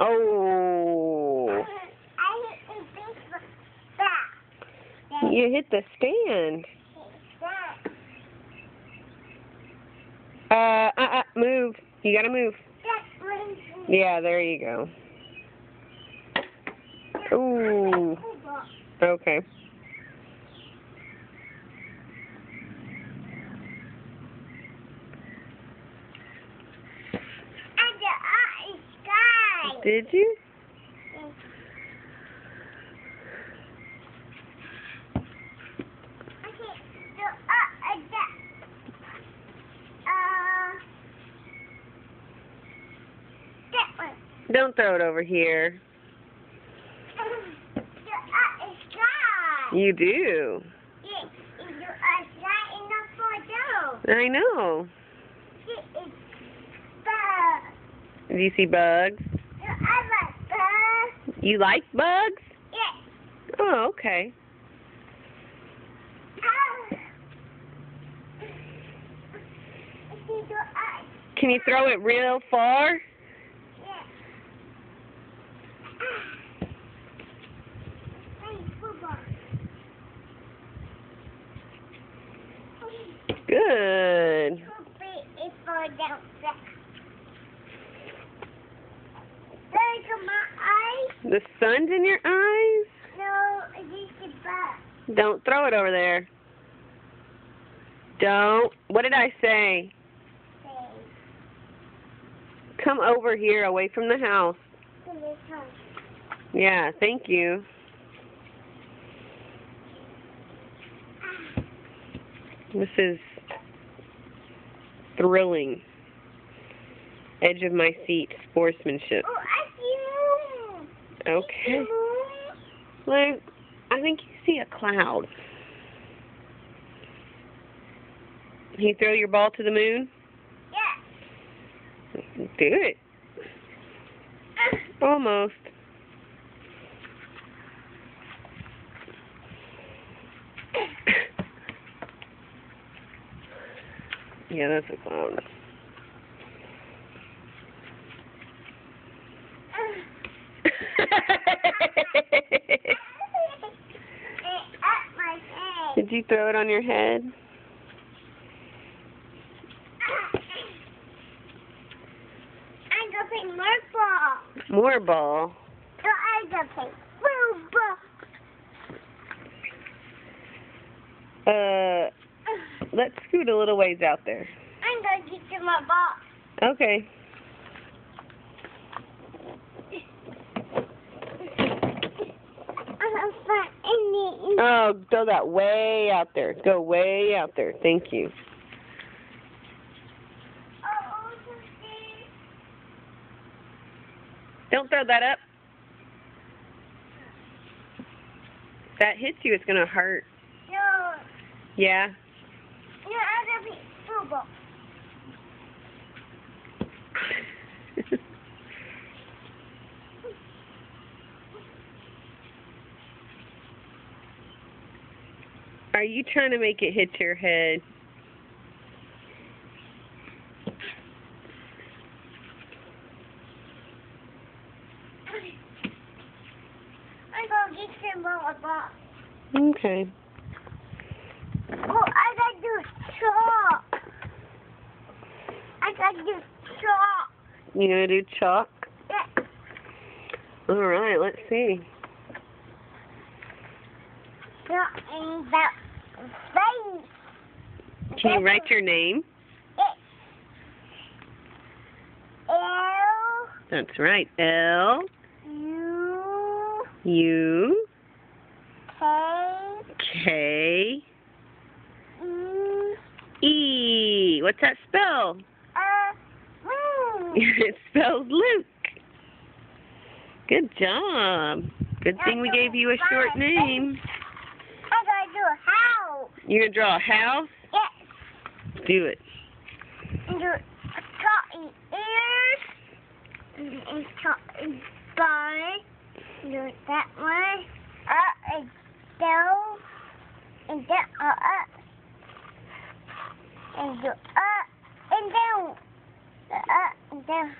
Oh. You hit the stand. Move. You gotta move. Yeah, there you go. Ooh. Okay. Did you? Don't throw it over here. You do. I know. Do you see bugs? You like bugs? Oh, okay. Can you throw it real far? Good. The sun's in your eyes? No, it's the bug. Don't throw it over there. Don't. What did I say? Come over here, away from the house. Yeah, thank you. This is thrilling. Edge of my seat sportsmanship. Oh, I see moon. Okay. Moon. Look, I think you see a cloud. Can you throw your ball to the moon? Yeah. Do it. Almost. Yeah, that's a cloud. Did you throw it on your head? I'm gonna play more ball. More ball. So I'm gonna play more ball. Let's scoot a little ways out there. I'm gonna get you my ball. Okay. Oh, throw that way out there. Go way out there. Thank you. Don't throw that up. If that hits you, it's going to hurt. No. Yeah? No, I'm gonna play football. Are you trying to make it hit your head? I'm gonna get you my ball. Okay. Oh, I gotta do chalk. I gotta do chalk. You going to do chalk? Yeah. All right, let's see. And that face. Can you write your name? L. That's right. L. U. U. K. K. E. E. What's that spell? Moon. It spells Luke. Good job. Good thing we gave you a short name. I gotta do a house. You gonna draw a house? Yes. Do it. And do a cotton ears. And cotton body. Do it that way. A stove. and then up. And do up and down. Up and down.